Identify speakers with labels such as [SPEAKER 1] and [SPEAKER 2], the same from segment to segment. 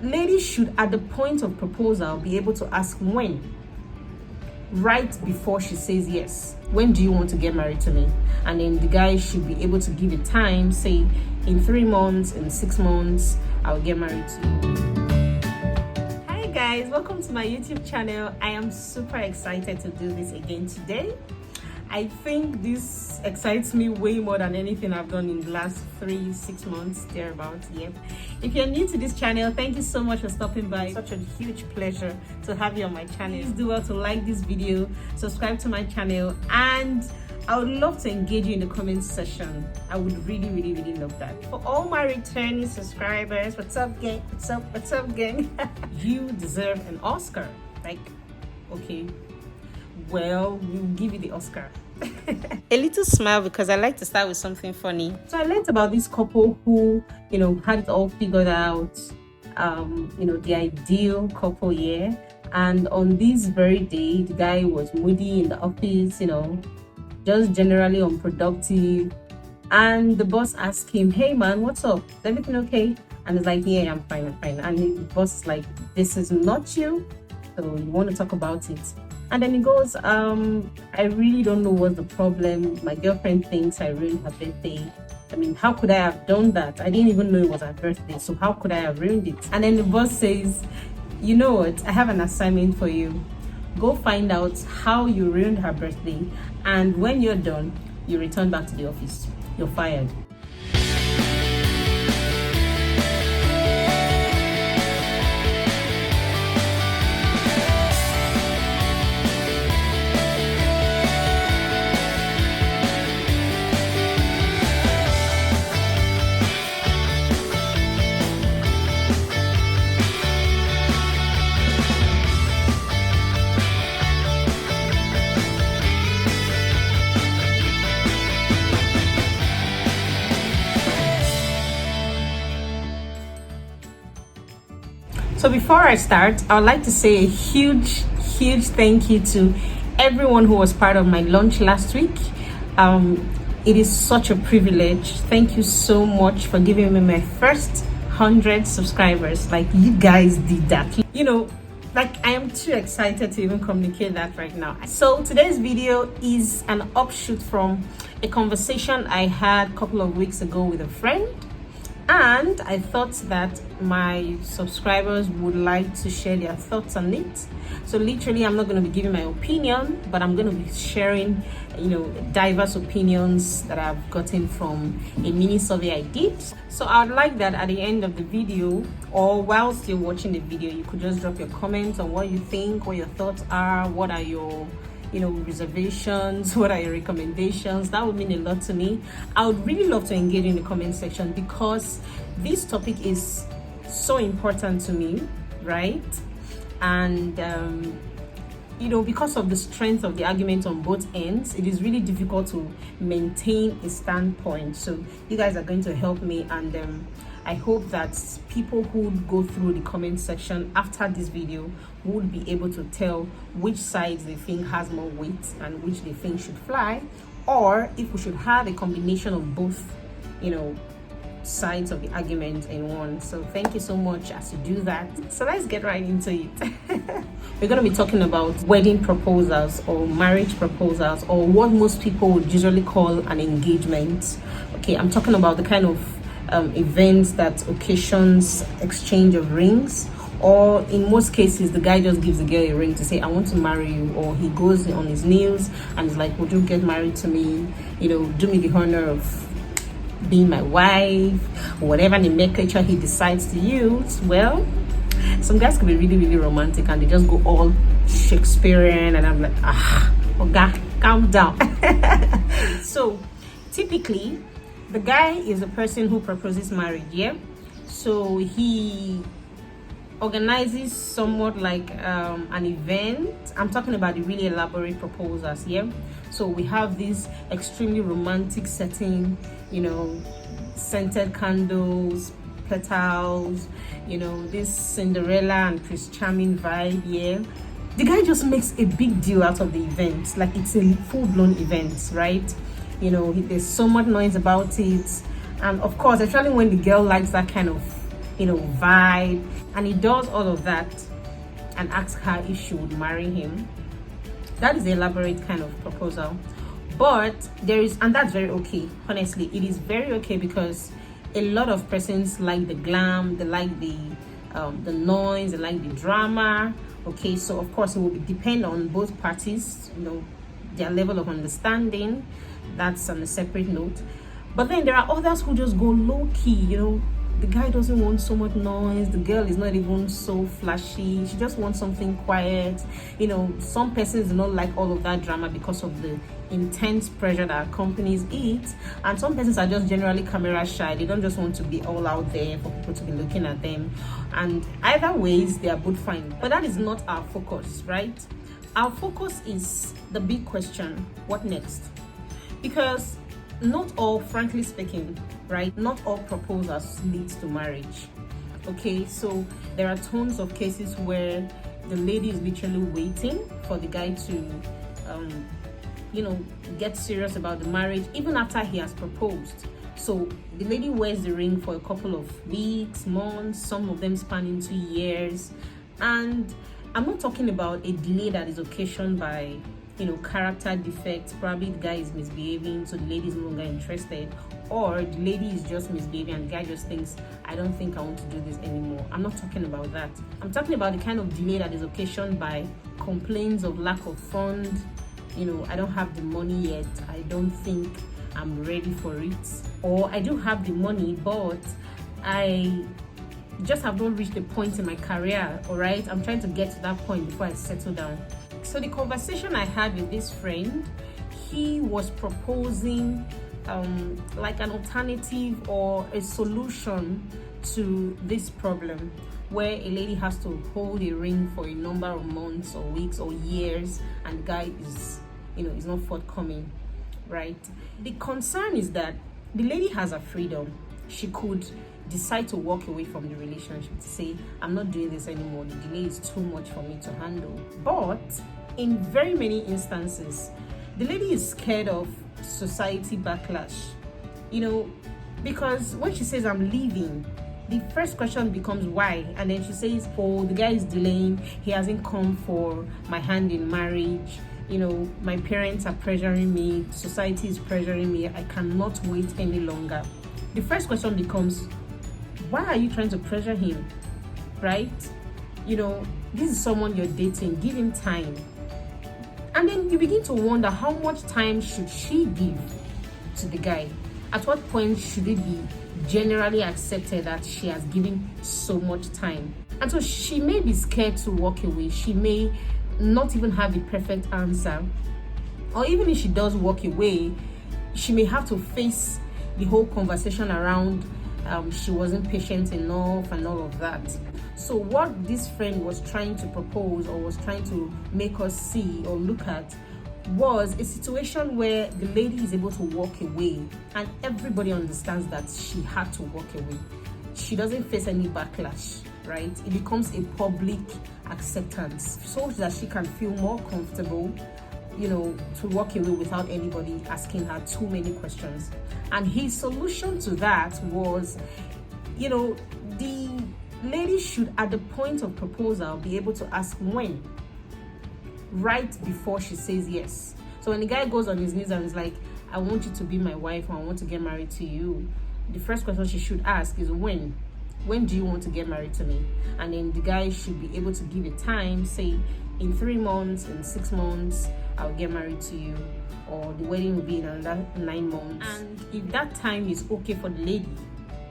[SPEAKER 1] ladies should, at the point of proposal, be able to ask when, right before she says yes. When do you want to get married to me? And then the guy should be able to give a time, say in 3 months, in 6 months, I'll get married to you. Hi guys, welcome to my YouTube channel. I am super excited to do this again today. I think this excites me way more than anything I've done in the last 3-6 months, thereabouts. Yep. If you're new to this channel, thank you so much for stopping by. It's such a huge pleasure to have you on my channel. Please do well to like this video, subscribe to my channel, and I would love to engage you in the comments section. I would really love that. For all my returning subscribers, what's up gang? What's up gang? You deserve an Oscar. Like, okay, well, we'll give you the Oscar. A little smile, because I like to start with something funny. So I learned about this couple who, had it all figured out, the ideal couple, yeah. And on this very day, the guy was moody in the office, just generally unproductive. And the boss asked him, "Hey man, what's up? Is everything okay?" And he's like, "Yeah, I'm fine. And the boss is like, "This is not you, so you want to talk about it?" And then he goes, "I really don't know what's the problem. My girlfriend thinks I ruined her birthday. I mean, how could I have done that? I didn't even know it was her birthday, so how could I have ruined it?" And then the boss says, "You know what? I have an assignment for you. Go find out how you ruined her birthday, and when you're done, you return back to the office. You're fired." So before I start, I would like to say a huge thank you to everyone who was part of my launch last week. It is such a privilege. Thank you so much for giving me my first 100 subscribers. Like, you guys did that. Like, I am too excited to even communicate that right now. So today's video is an offshoot from a conversation I had a couple of weeks ago with a friend. And I thought that my subscribers would like to share their thoughts on it. So literally, I'm not going to be giving my opinion, but I'm going to be sharing, diverse opinions that I've gotten from a mini survey I did. So I'd like that at the end of the video, or whilst you're watching the video, you could just drop your comments on what you think, what your thoughts are, what are your reservations, what are your recommendations. That would mean a lot to me. I would really love to engage in the comment section, because this topic is so important to me, right? And because of the strength of the argument on both ends, it is really difficult to maintain a standpoint. So you guys are going to help me, and I hope that people who go through the comment section after this video would be able to tell which sides they think has more weight and which they think should fly, or if we should have a combination of both, sides of the argument in one. So thank you so much as you do that. So let's get right into it. We're going to be talking about wedding proposals or marriage proposals, or what most people would usually call an engagement. Okay, I'm talking about the kind of events that occasions exchange of rings, or in most cases the guy just gives the girl a ring to say, "I want to marry you," or he goes on his knees and is like, "Would you get married to me? Do me the honor of being my wife," or whatever nomenclature he decides to use. Well, some guys can be really romantic and they just go all Shakespearean, and I'm like, okay, calm down. So typically the guy is a person who proposes marriage, yeah? So he organizes somewhat like an event. I'm talking about the really elaborate proposals, yeah? So we have this extremely romantic setting, scented candles, petals, this Cinderella and Prince Charming vibe, yeah? The guy just makes a big deal out of the event, like it's a full-blown event, right? There's so much noise about it, and of course, especially when the girl likes that kind of vibe, and he does all of that and asks her if she would marry him. That is the elaborate kind of proposal. But and that's very okay. Honestly, it is very okay, because a lot of persons like the glam, they like the noise, they like the drama. Okay, so of course it will depend on both parties, their level of understanding. That's on a separate note. But then there are others who just go low key. The guy doesn't want so much noise, the girl is not even so flashy, she just wants something quiet. Some persons do not like all of that drama because of the intense pressure that accompanies it, and some persons are just generally camera shy. They don't just want to be all out there for people to be looking at them, and either ways they are both fine. But that is not our focus, right? Our focus is the big question: what next? Because not all, frankly speaking, right, not all proposals lead to marriage. Okay, so there are tons of cases where the lady is literally waiting for the guy to get serious about the marriage even after he has proposed. So the lady wears the ring for a couple of weeks, months, some of them spanning 2 years. And I'm not talking about a delay that is occasioned by character defects. Probably the guy is misbehaving, so the lady is no longer interested, or the lady is just misbehaving and the guy just thinks, I don't think I want to do this anymore. I'm not talking about that. I'm talking about the kind of delay that is occasioned by complaints of lack of fund. I don't have the money yet, I don't think I'm ready for it, or I do have the money but I just have not reached the point in my career. All right, I'm trying to get to that point before I settle down. So the conversation I had with this friend, he was proposing like an alternative or a solution to this problem, where a lady has to hold a ring for a number of months or weeks or years, and the guy is not forthcoming, right? The concern is that the lady has a freedom. She could decide to walk away from the relationship, to say, I'm not doing this anymore, the delay is too much for me to handle. But in very many instances, the lady is scared of society backlash, because when she says I'm leaving, the first question becomes why, and then she says, oh, the guy is delaying, he hasn't come for my hand in marriage, my parents are pressuring me, society is pressuring me, I cannot wait any longer. The first question becomes, why are you trying to pressure him, right? This is someone you're dating, give him time. And then you begin to wonder, how much time should she give to the guy? At what point should it be generally accepted that she has given so much time? And so she may be scared to walk away. She may not even have the perfect answer. Or even if she does walk away, she may have to face the whole conversation around she wasn't patient enough and all of that. So what this friend was trying to propose, or was trying to make us see or look at, was a situation where the lady is able to walk away and everybody understands that she had to walk away. She doesn't face any backlash, right? It becomes a public acceptance so that she can feel more comfortable, to walk away without anybody asking her too many questions. And his solution to that was, the lady should, at the point of proposal, be able to ask when, right before she says yes. So when the guy goes on his knees and is like, I want you to be my wife, or I want to get married to you, the first question she should ask is when do you want to get married to me? And then the guy should be able to give a time, say in 3 months, in 6 months, I'll get married to you, or the wedding will be in another 9 months. And if that time is okay for the lady,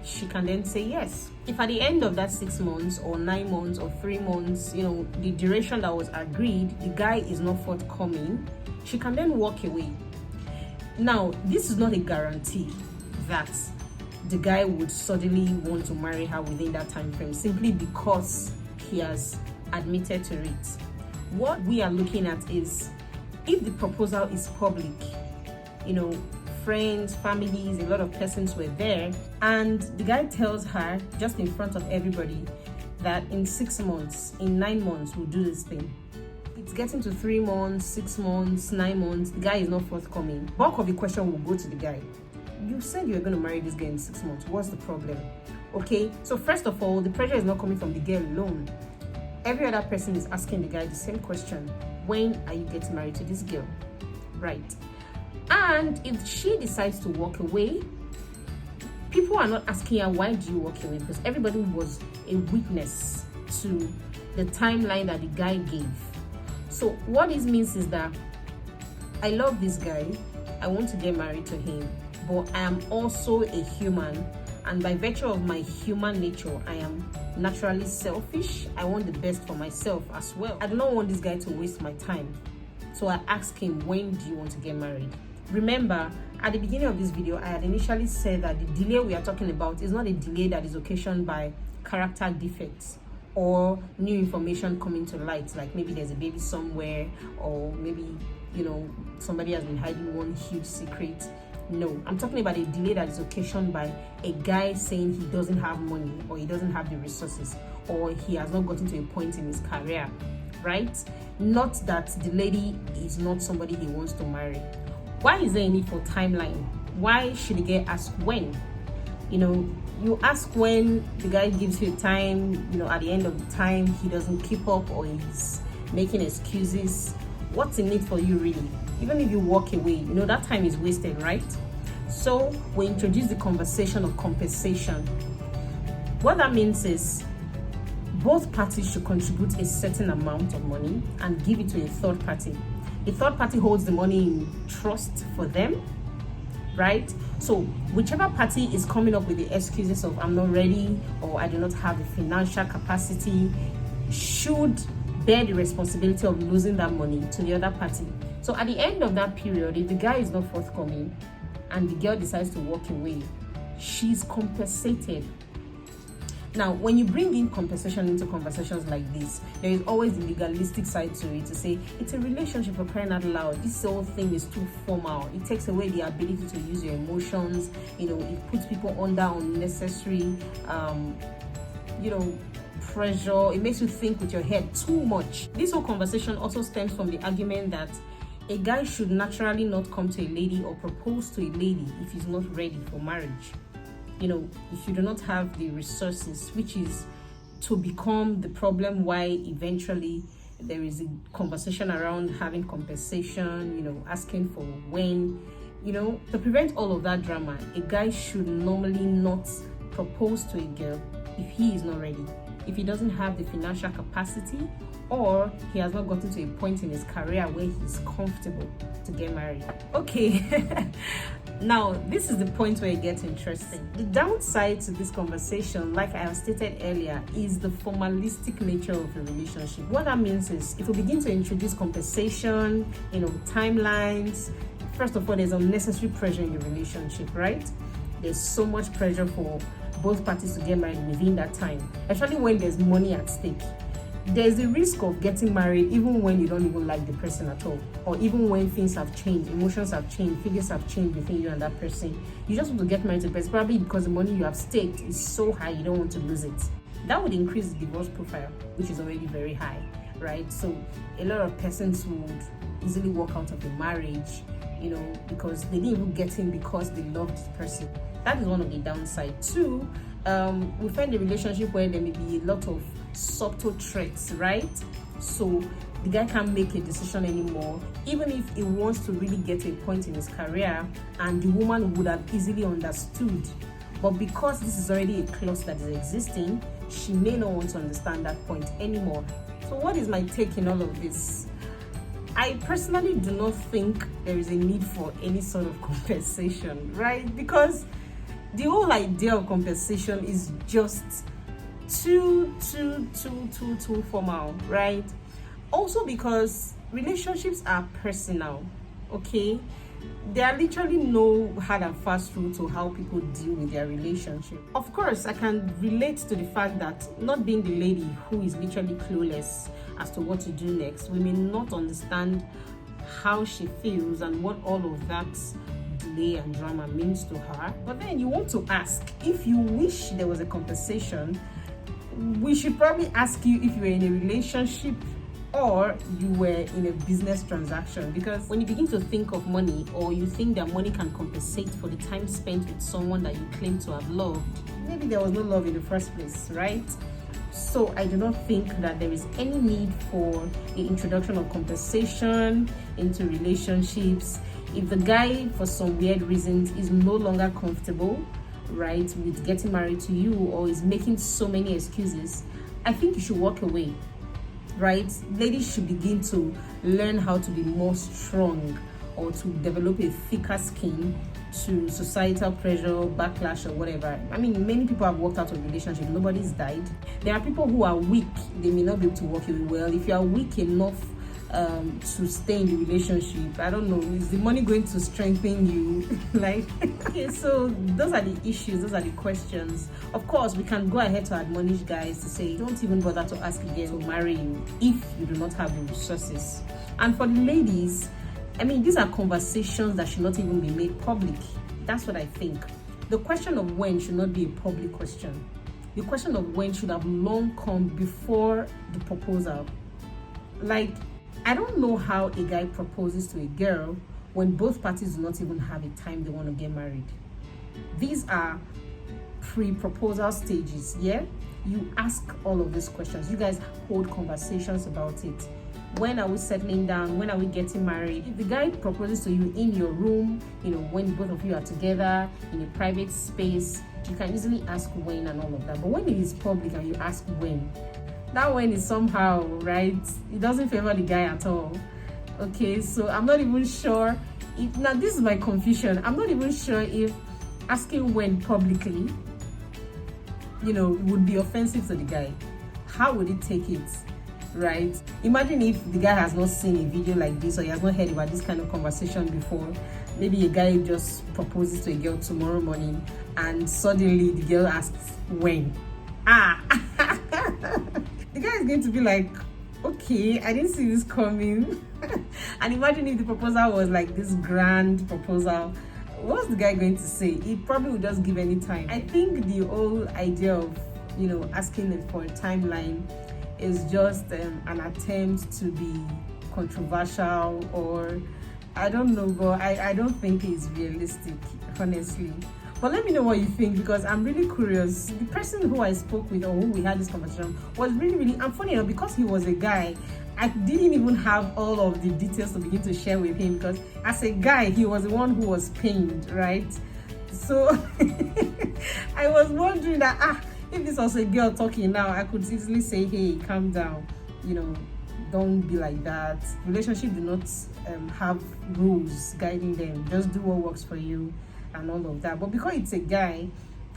[SPEAKER 1] she can then say yes. If at the end of that 6 months or 9 months or 3 months, the duration that was agreed, the guy is not forthcoming, she can then walk away. Now, this is not a guarantee that the guy would suddenly want to marry her within that time frame, simply because he has admitted to it. What we are looking at is, if the proposal is public, friends, families, a lot of persons were there, and the guy tells her just in front of everybody that in 6 months, in 9 months, we'll do this thing. It's getting to 3 months, 6 months, 9 months, the guy is not forthcoming. Bulk of the question will go to the guy. You said you were going to marry this guy in 6 months. What's the problem? Okay, so first of all, the pressure is not coming from the girl alone. Every other person is asking the guy the same question: when are you getting married to this girl? Right? And if she decides to walk away, people are not asking her, why do you walk away? Because everybody was a witness to the timeline that the guy gave. So what this means is that I love this guy, I want to get married to him, but I am also a human, and by virtue of my human nature, I am naturally selfish. I want the best for myself as well. I do not want this guy to waste my time. So I asked him, when do you want to get married? Remember, at the beginning of this video, I had initially said that the delay we are talking about is not a delay that is occasioned by character defects or new information coming to light, like maybe there's a baby somewhere, or maybe, you know, somebody has been hiding one huge secret. No, I'm talking about a delay that is occasioned by a guy saying he doesn't have money, or he doesn't have the resources, or he has not gotten to a point in his career, right? Not that the lady is not somebody he wants to marry. Why is there a need for timeline? Why should the girl ask when? You know, you ask when, the guy gives you time, you know, at the end of the time he doesn't keep up or he's making excuses. What's in it for you really? Even if you walk away, you know, that time is wasted, right? So we introduce the conversation of compensation. What that means is both parties should contribute a certain amount of money and give it to a third party. The third party holds the money in trust for them, right? So whichever party is coming up with the excuses of I'm not ready or I do not have the financial capacity should bear the responsibility of losing that money to the other party. So at the end of that period, if the guy is not forthcoming and the girl decides to walk away, she's compensated. Now, when you bring in compensation into conversations like this, there is always the legalistic side to it, to say it's a relationship, for crying out loud. This whole thing is too formal. It takes away the ability to use your emotions. You know, it puts people under unnecessary, pressure. It makes you think with your head too much. This whole conversation also stems from the argument that a guy should naturally not come to a lady or propose to a lady if he's not ready for marriage. You know, if you do not have the resources, which is to become the problem why eventually there is a conversation around having compensation, you know, asking for when, you know, to prevent all of that drama, a guy should normally not propose to a girl if he is not ready, if he doesn't have the financial capacity, or he has not gotten to a point in his career where he's comfortable to get married. Okay. Now, this is the point where it gets interesting. The downside to this conversation, like I have stated earlier, is the formalistic nature of a relationship. What that means is, if we begin to introduce compensation, you know, timelines, first of all, there's unnecessary pressure in the relationship, right? There's so much pressure for both parties to get married within that time, especially when there's money at stake. There's a risk of getting married even when you don't even like the person at all, or even when things have changed, emotions have changed, feelings have changed between you and that person. You just want to get married to the person, probably because the money you have staked is so high, you don't want to lose it. That would increase the divorce profile, which is already very high, right? So a lot of persons would easily walk out of a marriage, you know, because they didn't even get in because they loved this person. That is one of the downsides. Two, we find a relationship where there may be a lot of subtle threats, right? So the guy can't make a decision anymore, even if he wants to really get to a point in his career, and the woman would have easily understood. But because this is already a clause that is existing, she may not want to understand that point anymore. So what is my take in all of this? I personally do not think there is a need for any sort of compensation, right? Because the whole idea of compensation is just too formal, right? Also because relationships are personal, okay? There are literally no hard and fast rule to how people deal with their relationship. Of course, I can relate to the fact that not being the lady who is literally clueless as to what to do next, we may not understand how she feels and what all of that delay and drama means to her. But then you want to ask, if you wish there was a compensation, we should probably ask you if you're in a relationship or you were in a business transaction. Because when you begin to think of money, or you think that money can compensate for the time spent with someone that you claim to have loved, maybe there was no love in the first place, right? So I do not think that there is any need for the introduction of compensation into relationships. If the guy, for some weird reasons, is no longer comfortable, right, with getting married to you, or is making so many excuses, I think you should walk away, right? Ladies should begin to learn how to be more strong, or to develop a thicker skin to societal pressure, backlash, or whatever. I mean, many people have walked out of relationship, nobody's died. There are people who are weak, they may not be able to walk away well. If you are weak enough to stay in the relationship, I don't know, is the money going to strengthen you? Like, okay, so those are the issues, those are the questions. Of course, we can go ahead to admonish guys to say, don't even bother to ask again to marry you if you do not have the resources. And for the ladies, I mean, these are conversations that should not even be made public. That's what I think. The question of when should not be a public question. The question of when should have long come before the proposal. Like, I don't know how a guy proposes to a girl when both parties do not even have a time they want to get married. These are pre-proposal stages, yeah? You ask all of these questions. You guys hold conversations about it. When are we settling down? When are we getting married? If the guy proposes to you in your room, when both of you are together in a private space, you can easily ask when and all of that. But when it is public and you ask when, that when is somehow, right? It doesn't favor the guy at all. Okay, so I'm not even sure. Now, this is my confusion. I'm not even sure if asking when publicly, would be offensive to the guy. How would he take it? Right? Imagine if the guy has not seen a video like this, or he has not heard about this kind of conversation before. Maybe a guy just proposes to a girl tomorrow morning, and suddenly the girl asks when. The guy is going to be like, okay, I didn't see this coming. And imagine if the proposal was like this grand proposal. What's the guy going to say? He probably would just give any time. I think the whole idea of asking for a timeline is just an attempt to be controversial, or I don't know, but I don't think it's realistic, honestly. But let me know what you think, because I'm really curious. The person who I spoke with, or who we had this conversation, was really, and funny enough, because he was a guy, I didn't even have all of the details to begin to share with him, because as a guy, he was the one who was pained, right? So I was wondering that, if this was a girl talking now, I could easily say, hey, calm down, don't be like that. Relationships do not have rules guiding them. Just do what works for you and all of that. But because it's a guy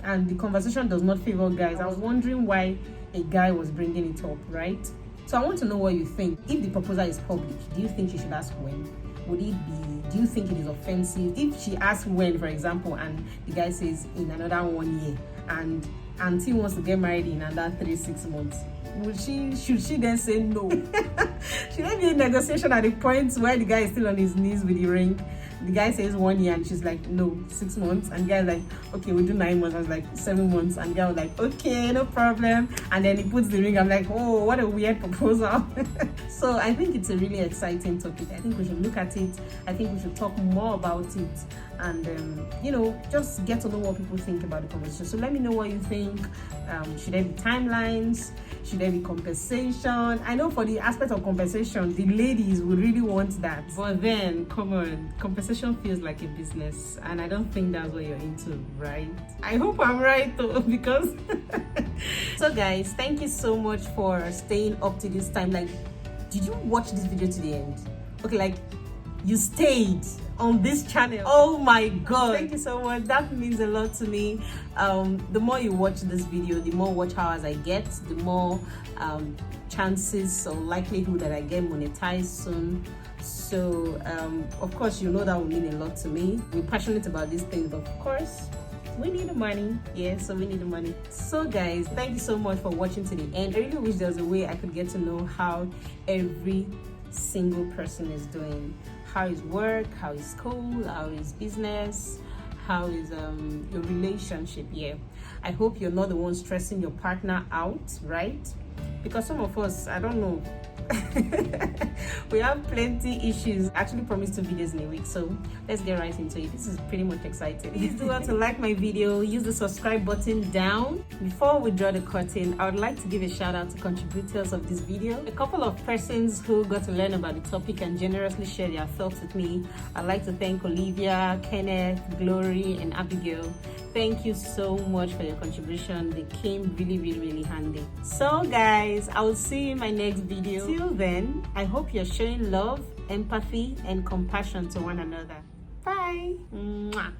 [SPEAKER 1] and the conversation does not favor guys, I was wondering why a guy was bringing it up, right? So I want to know what you think. If the proposal is public, do you think she should ask when? Would it be, do you think it is offensive if she asks when, for example, and the guy says in another 1 year, and auntie wants to get married in another 3-6 months? Should she then say no? Should there be a negotiation at the point where the guy is still on his knees with the ring? The guy says 1 year and she's like, no, 6 months. And the guy's like, okay, we'll do 9 months. I was like, 7 months. And the guy was like, okay, no problem. And then he puts the ring. I'm like, oh, what a weird proposal. So I think it's a really exciting topic. I think we should look at it. I think we should talk more about it. And, just get to know what people think about the conversation. So let me know what you think. Should there be timelines? Should there be compensation? I know for the aspect of compensation, the ladies would really want that. But then, come on, compensation feels like a business. And I don't think that's what you're into, right? I hope I'm right though, because... So guys, thank you so much for staying up to this time. Like, did you watch this video to the end? Okay, like, you stayed on this channel. Oh my god, thank you so much. That means a lot to me. The more you watch this video, the more watch hours I get, the more chances or likelihood that I get monetized soon. So of course, that will mean a lot to me. We're passionate about these things, but of course we need the money. Yeah, so we need the money. So guys, thank you so much for watching to the end. I really wish there was a way I could get to know how every single person is doing. How is work, how is school, how is business, how is your relationship. Yeah, I hope you're not the one stressing your partner out, right? because some of us, I don't know, we have plenty issues. I actually promised 2 videos in a week, so let's get right into it. This is pretty much exciting. Please do well to like my video, use the subscribe button down. Before we draw the curtain, I would like to give a shout out to contributors of this video, a couple of persons who got to learn about the topic and generously share their thoughts with me. I'd like to thank Olivia, Kenneth, Glory, and Abigail. Thank you so much for your contribution. They came really handy. So guys, I will see you in my next video. Till then, I hope you're showing love, empathy, and compassion to one another. Bye. Mwah.